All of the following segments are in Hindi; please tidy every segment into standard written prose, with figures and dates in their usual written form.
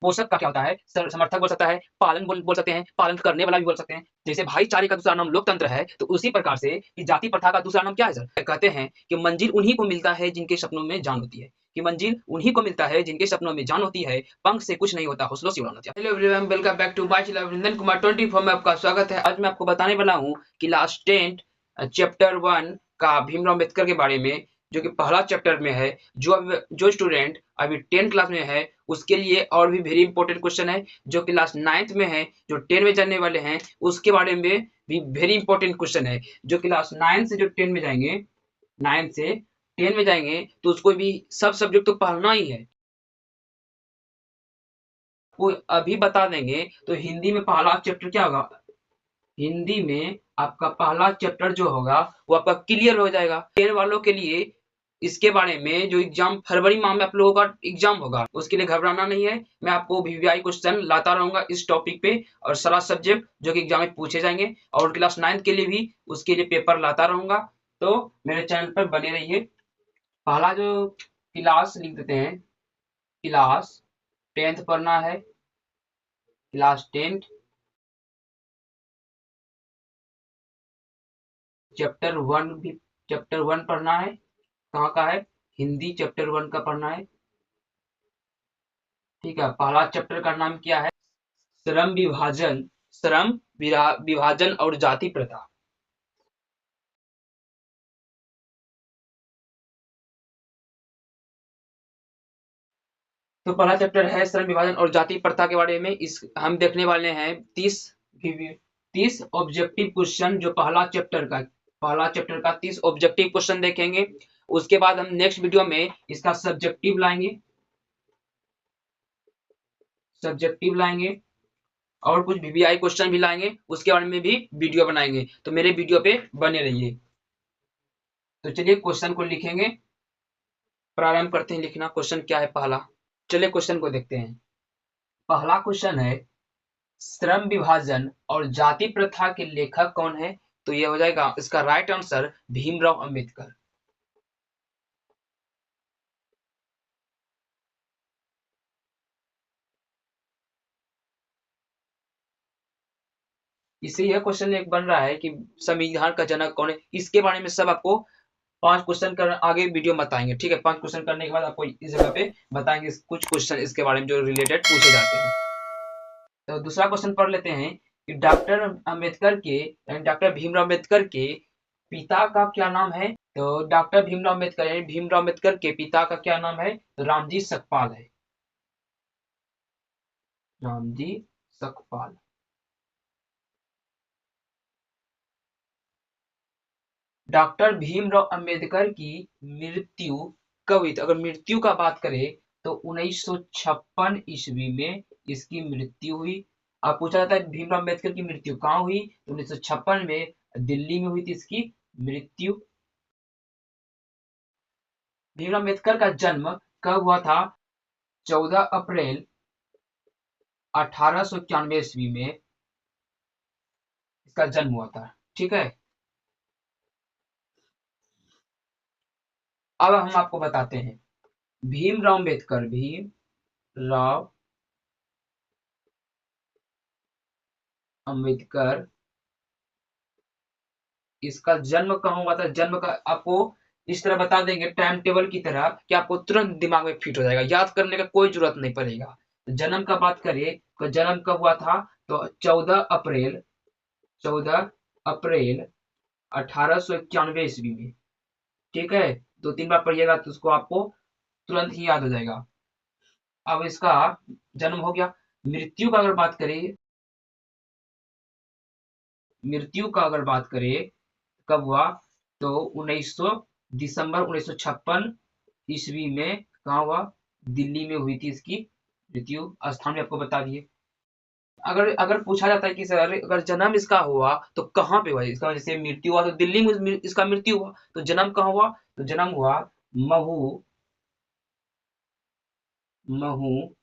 पोषक का क्या होता है, समर्थक बोल सकता है, पालन बोल सकते हैं, पालन करने वाला भी बोल सकते हैं। जैसे भाईचारे का दूसरा नाम लोकतंत्र है, तो उसी प्रकार से कि जाति प्रथा का दूसरा नाम क्या है सर? कहते हैं कि मंजिल उन्हीं को मिलता है जिनके सपनों में जान होती है, कि मंजिल उन्हीं को मिलता है जिनके सपनों में जान होती है, पंख से कुछ नहीं होता, हौसलों से उड़ान होती है। Hello everyone, welcome back to my channel Vrindan Kumar 24 में आपका स्वागत है। आज मैं आपको बताने वाला हूँ कि क्लास 10 चैप्टर 1 का भीमराव अम्बेडकर के बारे में, जो कि पहला चैप्टर में है। जो स्टूडेंट अभी 10 क्लास में है उसके लिए और भी वेरी इंपॉर्टेंट क्वेश्चन है। जो क्लास 9th में है, जो 10 में जाने वाले हैं, उसके बारे में भी वेरी इंपॉर्टेंट क्वेश्चन है। जो क्लास 9 से जो 10 में जाएंगे, 9 से 10 में जाएंगे तो उसको भी सब सब्जेक्ट तो पढ़ना ही है। वो अभी बता देंगे। तो हिंदी में पहला चैप्टर क्या होगा? हिंदी में आपका पहला चैप्टर जो होगा वो आपका क्लियर हो जाएगा। 10 वालों के लिए इसके बारे में जो एग्जाम फरवरी माह में आप लोगों का एग्जाम होगा, उसके लिए घबराना नहीं है। मैं आपको वीवीआई क्वेश्चन लाता रहूंगा इस टॉपिक पे, और सारा सब्जेक्ट जो कि एग्जाम में पूछे जाएंगे, और क्लास 9 के लिए भी उसके लिए पेपर लाता रहूंगा। तो मेरे चैनल पर बने रहिए। पहला जो क्लास लिख देते हैं, क्लास 10th पढ़ना है, क्लास 10 चैप्टर 1 पढ़ना है। कहाँ का है? हिंदी चैप्टर 1 का पढ़ना है। ठीक है, पहला चैप्टर का नाम क्या है? श्रम विभाजन, विभाजन और जाति प्रथा। तो पहला चैप्टर है श्रम विभाजन और जाति प्रथा के बारे में। इस हम देखने वाले हैं 30 ऑब्जेक्टिव क्वेश्चन। जो पहला चैप्टर का 30 ऑब्जेक्टिव क्वेश्चन देखेंगे। उसके बाद हम नेक्स्ट वीडियो में इसका सब्जेक्टिव लाएंगे और कुछ वीवीआई क्वेश्चन भी लाएंगे, उसके बारे में भी वीडियो बनाएंगे। तो मेरे वीडियो पे बने रहिए। तो चलिए क्वेश्चन को लिखेंगे, प्रारंभ करते हैं लिखना। क्वेश्चन क्या है पहला? चलिए क्वेश्चन को देखते हैं। पहला क्वेश्चन है, श्रम विभाजन और जाति प्रथा के लेखक कौन है? तो ये हो जाएगा इसका राइट आंसर भीमराव अंबेडकर। इससे यह क्वेश्चन एक बन रहा है कि संविधान का जनक कौन है। इसके बारे में सब आपको 5 क्वेश्चन कर आगे वीडियो में बताएंगे। ठीक है, 5 क्वेश्चन करने के बाद आपको इस जगह पे बताएंगे कुछ क्वेश्चन इसके बारे में जो रिलेटेड पूछे जाते हैं। तो दूसरा क्वेश्चन पढ़ लेते हैं कि डॉक्टर भीमराव अम्बेडकर के पिता का क्या नाम है? तो डॉक्टर भीमराव अम्बेडकर यानी भीमराव अम्बेडकर के पिता का क्या नाम है? तो रामजी सकपाल है, रामजी सकपाल। डॉक्टर भीमराव अंबेडकर की मृत्यु कब हुई? तो अगर मृत्यु का बात करें तो 1956 ईस्वी में इसकी मृत्यु हुई। अब पूछा जाता है भीमराव अम्बेडकर की मृत्यु कहाँ हुई? तो 1956 में दिल्ली में हुई थी इसकी मृत्यु। भीमराव अम्बेडकर का जन्म कब हुआ था? 14 अप्रैल 1891 ईस्वी में इसका जन्म हुआ था। ठीक है, अब हम आपको बताते हैं भीमराव अम्बेडकर इसका जन्म कहाँ हुआ था। जन्म का आपको इस तरह बता देंगे टाइम टेबल की तरह कि आपको तुरंत दिमाग में फिट हो जाएगा, याद करने का कोई जरूरत नहीं पड़ेगा। तो जन्म का बात करें तो जन्म कब हुआ था? तो 14 अप्रैल 1891 ईस्वी में। ठीक है, 2-3 बार पढ़िएगा तो उसको आपको तुरंत ही याद हो जाएगा। अब इसका जन्म हो गया। मृत्यु का अगर बात करें मृत्यु का अगर बात करें कब हुआ? तो 1900 दिसंबर 1956 ईस्वी में कहाँ हुआ? दिल्ली में हुई थी इसकी मृत्यु। स्थान भी आपको बता दिए। अगर अगर पूछा जाता है कि सर अगर जन्म इसका हुआ तो कहाँ पे हुआ? इसका जैसे मृत्यु हुआ तो दिल्ली में इसका मृत्यु हुआ, तो जन्म कहाँ हुआ? तो जन्म हुआ महू महू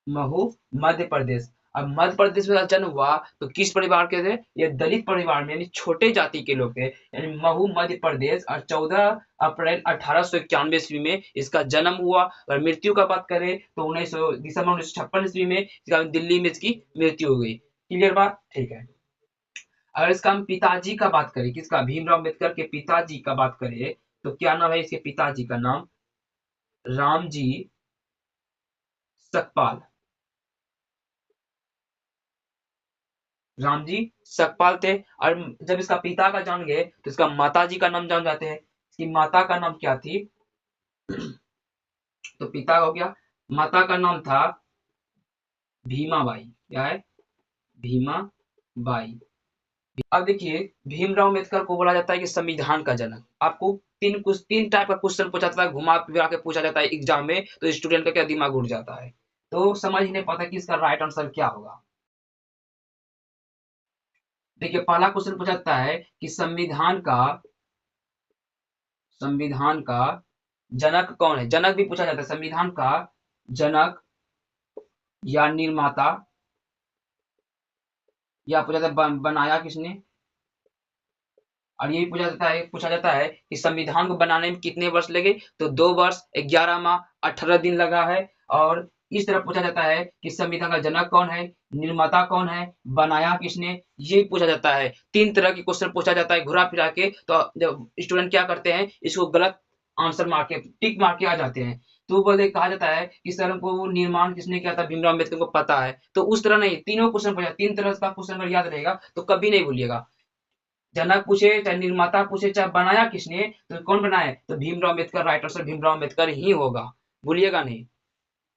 महू मध्य प्रदेश। अब मध्य प्रदेश में जन्म हुआ तो किस परिवार के थे? ये दलित परिवार में, यानी छोटे जाति के लोग थे, यानी महू मध्य प्रदेश। और 14 अप्रैल 1891 ईस्वी में इसका जन्म हुआ। और मृत्यु का बात करें तो 1900 दिसंबर 1956 ईस्वी में इसका दिल्ली में इसकी मृत्यु हो गई। क्लियर बात? ठीक है। अगर इसका हम पिताजी का बात करें, किसका? भीमराव अम्बेडकर के पिताजी का बात करें तो क्या नाम है इसके पिताजी का नाम? रामजी सकपाल। रामजी सकपाल थे। और जब इसका पिता का जान गए तो इसका माताजी का नाम जान जाते हैं। इसकी माता का नाम क्या थी? तो पिता हो गया, माता का नाम था भीमाबाई। क्या है? भीमाबाई। अब देखिए, भीमराव अम्बेडकर को बोला जाता है कि संविधान का जनक। आपको तीन टाइप का क्वेश्चन पूछा जाता है, घुमा फिरा के पूछा जाता है एग्जाम में, तो स्टूडेंट का क्या दिमाग उड़ जाता है, तो समझ ही नहीं पाता कि इसका राइट आंसर क्या होगा। देखिए, पहला क्वेश्चन पूछा जाता है कि संविधान का जनक कौन है? जनक भी पूछा जाता है, संविधान का जनक या निर्माता, या पूछा जाता है बनाया किसने। और ये भी पूछा जाता है कि संविधान को बनाने में कितने वर्ष लगे? तो 2 वर्ष 11 माह 18 दिन लगा है। और इस तरह पूछा जाता है कि संविधान का जनक कौन है, निर्माता कौन है, बनाया किसने, ये पूछा जाता है। 3 तरह के क्वेश्चन पूछा जाता है घुरा फिरा के। तो जब स्टूडेंट क्या करते हैं, इसको गलत आंसर मार के, टिक मार के आ जाते हैं। तो बोले, कहा जाता है कि सर हमको निर्माण किसने किया था, भीमराव अम्बेडकर को पता है। तो उस तरह नहीं, तीनों क्वेश्चन पूछा, 3 तरह का क्वेश्चन अगर याद रहेगा तो कभी नहीं भूलिएगा। जनक पूछे चाहे निर्माता पूछे चाहे बनाया किसने, तो कौन बनाया? तो भीमराव अम्बेडकर। राइट आंसर भीमराव अम्बेडकर ही होगा, भूलिएगा नहीं।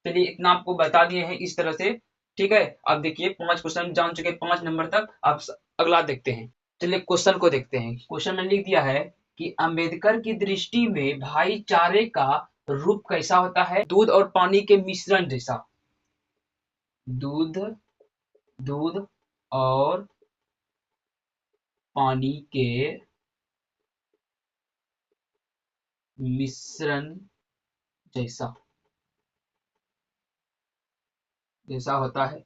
चलिए, इतना आपको बता दिए हैं इस तरह से। ठीक है, अब देखिए 5 क्वेश्चन जान चुके, 5 नंबर तक। अब अगला देखते हैं। चलिए क्वेश्चन को देखते हैं। क्वेश्चन में लिख दिया है कि अम्बेडकर की दृष्टि में भाईचारे का रूप कैसा होता है? दूध और पानी के मिश्रण जैसा। दूध दूध और पानी के मिश्रण जैसा होता है।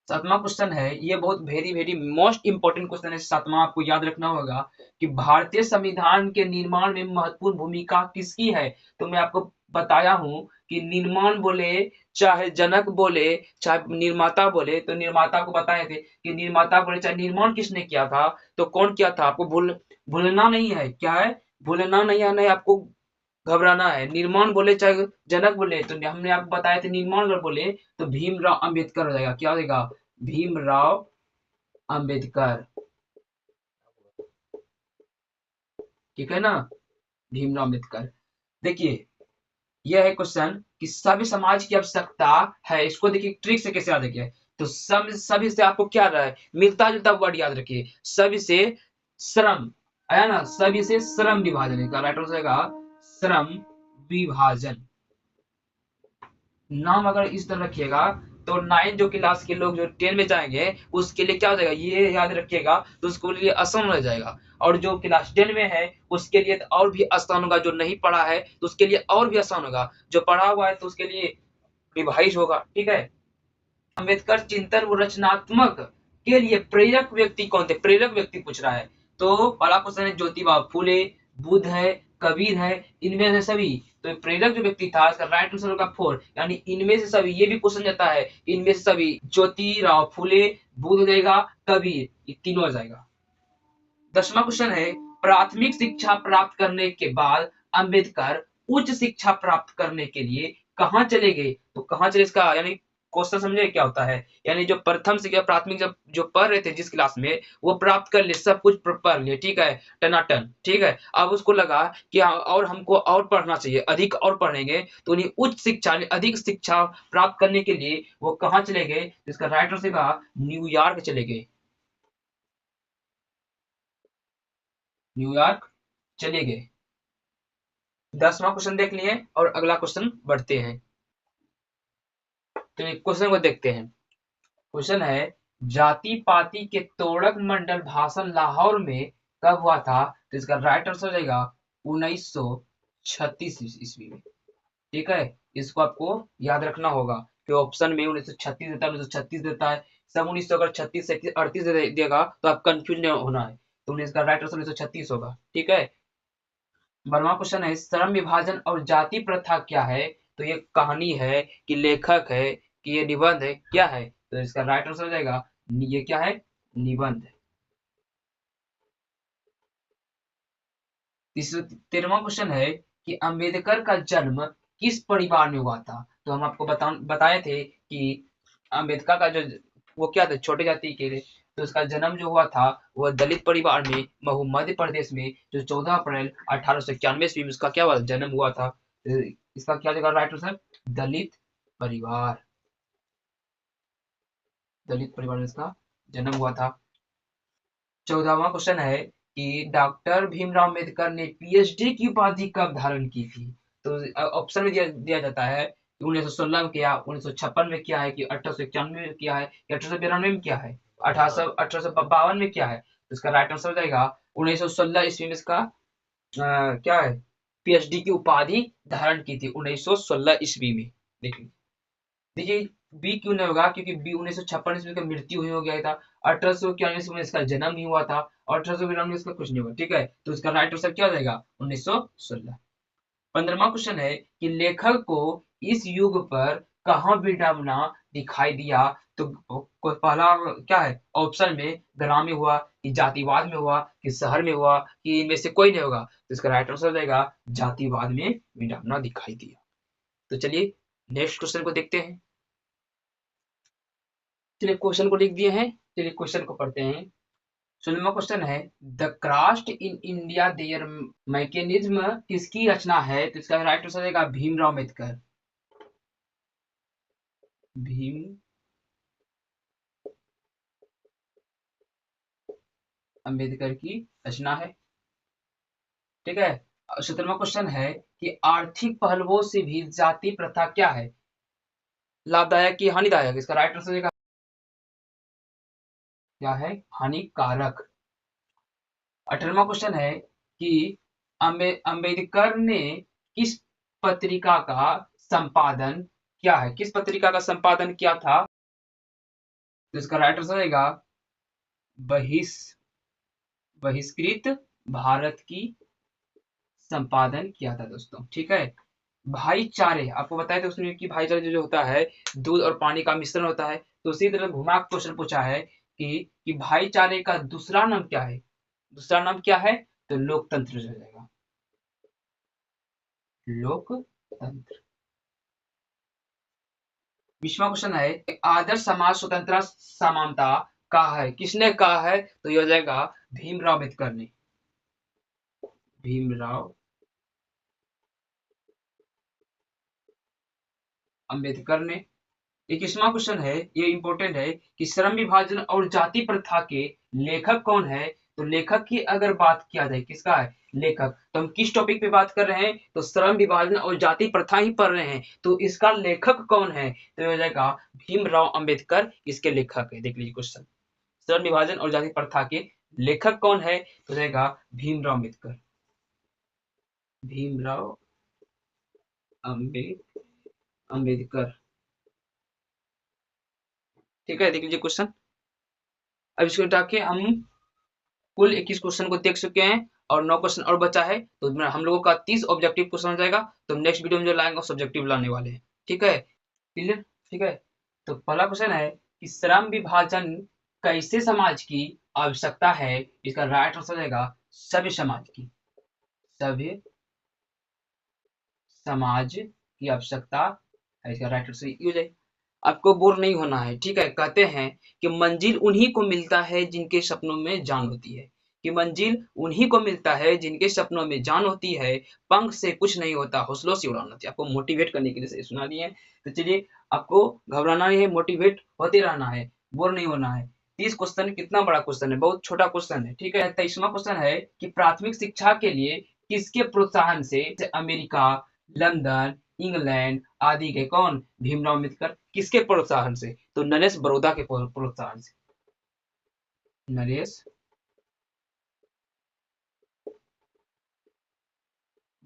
7वां क्वेश्चन है, ये बहुत very very most important question है। 7वां आपको याद रखना होगा कि भारतीय संविधान के निर्माण में महत्वपूर्ण भूमिका किसकी है? तो मैं आपको बताया हूं कि निर्माण बोले चाहे जनक बोले चाहे निर्माता बोले, तो निर्माता को बताए थे कि निर्माता बोले चाहे निर्माण किसने किया था, तो कौन किया था? आपको भूलना नहीं है। क्या है? भूलना नहीं है, नहीं आपको घबराना है। निर्माण बोले चाहे जनक बोले, तो हमने आपको बताया था निर्माण अगर बोले तो भीमराव अंबेडकर हो जाएगा। क्या हो जाएगा? भीमराव अंबेडकर। ठीक है ना? भीमराव अंबेडकर। देखिए, यह है क्वेश्चन कि सभ्य समाज की आवश्यकता है। इसको देखिए ट्रिक से कैसे याद रखिए। तो सभी से आपको क्या रहा है? मिलता जुलता वर्ड याद रखिए। सभी से श्रम आया ना, सभी से श्रम विभाजन का राइट आंसर होगा श्रम विभाजन। नाम अगर इस तरह रखिएगा तो 9 जो क्लास के लोग जो 10 में जाएंगे उसके लिए क्या हो जाएगा, ये याद रखिएगा तो उसके लिए आसान हो जाएगा। और जो क्लास 10 में है उसके लिए तो और भी आसान होगा। जो नहीं पढ़ा है तो उसके लिए और भी आसान होगा। जो पढ़ा हुआ है तो उसके लिए रिवाइज होगा। ठीक है। अम्बेडकर चिंतन व रचनात्मक के लिए प्रेरक व्यक्ति कौन थे? प्रेरक व्यक्ति पूछ रहा है। तो पहला क्वेश्चन है ज्योतिबा फूले, बुद्ध है, कबीर है, इनमें से सभी। तो प्रेरक जो व्यक्ति था इसका राइट आंसर होगा 4, यानी इनमें से सभी। ये भी क्वेश्चन जाता है इनमें से सभी। ज्योतिराव फूले, बुद्ध हो जाएगा, कबीर, ये तीनों हो जाएगा। 10वां क्वेश्चन है, प्राथमिक शिक्षा प्राप्त करने के बाद अम्बेडकर उच्च शिक्षा प्राप्त करने के लिए कहाँ चले गए? तो कहाँ चले, इसका यानी क्वेश्चन समझे क्या होता है? यानी जो प्रथम शिक्षा प्राथमिक जब जो पढ़ रहे थे जिस क्लास में, वो प्राप्त कर लिए, सब कुछ पढ़ लिए। ठीक है, टनाटन। ठीक है, अब उसको लगा कि और हमको और पढ़ना चाहिए, अधिक और पढ़ेंगे, तो उन्हें उच्च शिक्षा अधिक शिक्षा प्राप्त करने के लिए वो कहाँ चले गए? इसका राइट आंसर का न्यूयॉर्क चले गए। न्यूयॉर्क चले गए। 10वां क्वेश्चन देख लिए और अगला क्वेश्चन बढ़ते हैं। तो क्वेश्चन को देखते हैं। क्वेश्चन है, जाति पाति के तोड़क मंडल भाषण लाहौर में कब हुआ था? तो इसका राइट आंसर हो जाएगा 1936 ईस्वी में। ठीक है, इसको आपको याद रखना होगा कि ऑप्शन में 1936 देता है, 1936 देता है, सब 1900 अगर 36 38 देगा तो आप कंफ्यूज नहीं होना है, तो इसका राइट आंसर 1936 होगा। ठीक है, 12वां क्वेश्चन है श्रम विभाजन और जाति प्रथा क्या है? तो ये कहानी है कि लेखक है कि ये निबंध है, क्या है? तो इसका राइट आंसर हो जाएगा ये क्या है? निबंध। 13वां क्वेश्चन है कि अंबेडकर का जन्म किस परिवार में हुआ था? तो हम आपको बताए थे कि अंबेडकर का जो वो क्या थे, छोटे जाति के थे, तो उसका जन्म जो हुआ था वो दलित परिवार में महू मध्य प्रदेश में, जो 14 अप्रैल 1891 ईस्वी में उसका क्या हुआ, जन्म हुआ था। तो इसका क्या जगह राइट आंसर? दलित परिवार, दलित परिवार में इसका जन्म हुआ था। 14वां क्वेश्चन है कि डॉक्टर भीमराव अम्बेडकर ने पीएचडी की उपाधि कब धारण की थी? तो ऑप्शन में दिया जाता है कि 1916 में किया, 1956 में किया है, कि 1891 में किया है, कि 1892 में किया है, 1852 में किया है। तो इसका राइट आंसर हो जाएगा 1916 ईस्वी में इसका क्या है, पीएचडी की उपाधि धारण की थी 1916 ईस्वी में। देखिए देखिए बी क्यों नहीं होगा, क्योंकि बी 1956 ईस्वी का मृत्यु ही हो गया था, 1891 ईस्वी में इसका जन्म ही हुआ था, और 1892 में इसका कुछ नहीं हुआ। ठीक है, तो इसका राइट आंसर क्या हो जाएगा? 1916। 15वां क्वेश्चन है कि लेखक को इस युग पर कहाँ विडंबना दिखाई दिया? तो पहला क्या है ऑप्शन में, ग्राम में हुआ, कि जातिवाद में हुआ, कि शहर में हुआ, कि इनमें से कोई नहीं होगा। तो इसका राइट आंसर हो जाएगा जातिवाद में विडंबना दिखाई दिया। तो चलिए नेक्स्ट क्वेश्चन को देखते हैं। चलिए क्वेश्चन को लिख दिए हैं, चलिए क्वेश्चन को पढ़ते हैं। 16वां क्वेश्चन है the castes in India their mechanism किसकी रचना है? तो इसका राइट आंसर रहेगा भीमराव अम्बेडकर, भीम अम्बेडकर की रचना है। ठीक है, 17वां क्वेश्चन है कि आर्थिक पहलुओं से भी जाति प्रथा क्या है, लाभदायक की हानिदायक? इसका राइट आंसर रहेगा क्या है, हानिकारक। 18वां क्वेश्चन है कि अम्बेडकर ने किस पत्रिका का संपादन क्या है, किस पत्रिका का संपादन किया था? तो इसका राइट आंसर रहेगा बहिष बहिष्कृत भारत की संपादन किया था दोस्तों। ठीक है, भाईचारे आपको बताया था उसने कि भाईचारे जो होता है दूध और पानी का मिश्रण होता है, तो उसी तरह घुमा क्वेश्चन पूछा है कि भाईचारे का दूसरा नाम क्या है? दूसरा नाम क्या है? तो लोकतंत्र हो जाएगा, लोकतंत्र। 20वां क्वेश्चन है आदर्श समाज स्वतंत्रता समानता कहा है, किसने कहा है? तो ये हो जाएगा भीमराव अम्बेडकर ने, भीमराव अम्बेडकर ने। 21वां क्वेश्चन है, ये इंपॉर्टेंट है कि श्रम विभाजन और जाति प्रथा के लेखक कौन है? तो लेखक की अगर बात किया जाए, किसका है लेखक, तो हम किस टॉपिक पे बात कर रहे हैं? तो श्रम विभाजन और जाति प्रथा ही पढ़ रहे हैं, तो इसका लेखक कौन है? तो हो जाएगा भीमराव अम्बेडकर इसके लेखक है। देख लीजिए क्वेश्चन, श्रम विभाजन और जाति प्रथा के लेखक कौन है? तो जाएगा भीमराव अम्बेडकर, भीमराव अम्बेडकर। ठीक है, देख लीजिए क्वेश्चन। अब इसको हटा के हम कुल 21 क्वेश्चन को देख चुके हैं और 9 क्वेश्चन और बचा है, तो हम लोगों का 30 ऑब्जेक्टिव क्वेश्चन हो जाएगा। तो नेक्स्ट वीडियो में जो लाएंगे सब्जेक्टिव लाने वाले हैं। ठीक है, क्लियर? ठीक है, तो पहला क्वेश्चन है कि श्रम विभाजन कैसे समाज की आवश्यकता है? इसका राइट आंसर हो जाएगा सभ्य समाज की, सभ्य समाज की आवश्यकता है, इसका राइट आंसर ये हो जाएगा। आपको बोर नहीं होना है। ठीक है, कहते हैं कि मंजिल उन्हीं को मिलता है जिनके सपनों में जान होती है, कि मंजिल उन्हीं को मिलता है जिनके सपनों में जान होती है, पंख से कुछ नहीं होता हौसलों से उड़ान होती है। आपको मोटिवेट करने के लिए सुना दिए हैं, तो चलिए आपको घबराना नहीं है, मोटिवेट होते रहना है, बोर नहीं होना है। 30 क्वेश्चन कितना बड़ा क्वेश्चन है, बहुत छोटा क्वेश्चन है। ठीक है, 23वां क्वेश्चन है कि प्राथमिक शिक्षा के लिए किसके प्रोत्साहन से अमेरिका, लंदन, इंग्लैंड आदि के कौन? भीमराव अम्बेडकर। किसके प्रोत्साहन से? तो नरेश बड़ौदा के प्रोत्साहन से, नरेश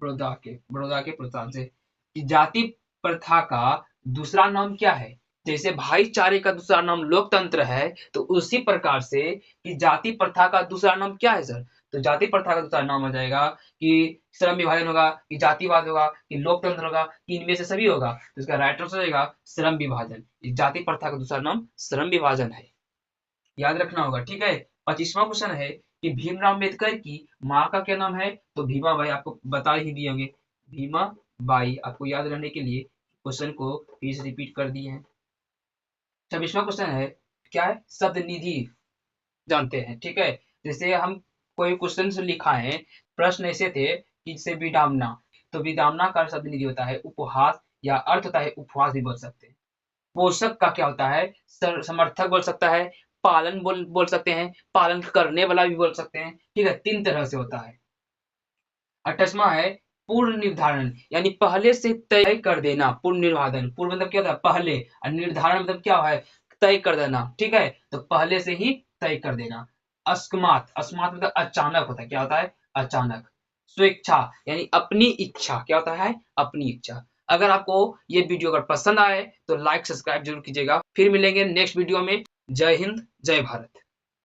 बड़ौदा के प्रोत्साहन से। कि जाति प्रथा का दूसरा नाम क्या है? जैसे भाईचारे का दूसरा नाम लोकतंत्र है, तो उसी प्रकार से कि जाति प्रथा का दूसरा नाम क्या है सर? तो जाति प्रथा का दूसरा नाम हो जाएगा कि श्रम विभाजन होगा, कि जातिवाद होगा, कि लोकतंत्र होगा, कि इनमें से सभी होगा। तो इसका राइट आंसर हो जाएगा श्रम विभाजन। इस जाति प्रथा का दूसरा नाम श्रम विभाजन है, याद रखना होगा। ठीक है। 25वां क्वेश्चन है कि भीमराव अम्बेडकर की माँ का क्या नाम है? तो भीमा बाई, आपको बता ही दिए होंगे। भीमा बाई, आपको याद रहने के लिए क्वेश्चन को फिर से रिपीट कर दिए हैं। 26वां क्वेश्चन है, क्या है? शब्द निधि जानते हैं। ठीक है। जैसे हम कोई क्वेश्चन लिखा है, प्रश्न ऐसे थे कि जैसे विडंबना, तो विडंबना का शब्द निधि होता है उपहास, या अर्थ होता है उपहास भी बोल सकते हैं। पोषक का क्या होता है? समर्थक बोल सकता है, पालन बोल सकते हैं, पालन करने वाला भी बोल सकते हैं। ठीक है, 3 तरह से होता है। 28वां है पूर्व निर्धारण, यानी पहले से तय कर देना। पूर्व निर्धारण, पूर्व मतलब क्या होता है? पहले, और निर्धारण मतलब क्या है? तय कर देना। ठीक है, तो पहले से ही तय कर देना। अस्कमात, अस्मात मतलब अचानक होता है। क्या होता है? अचानक। स्वेच्छा यानी अपनी इच्छा। क्या होता है? अपनी इच्छा। अगर आपको ये वीडियो अगर पसंद आए तो लाइक सब्सक्राइब जरूर कीजिएगा। फिर मिलेंगे नेक्स्ट वीडियो में। जय हिंद, जय भारत।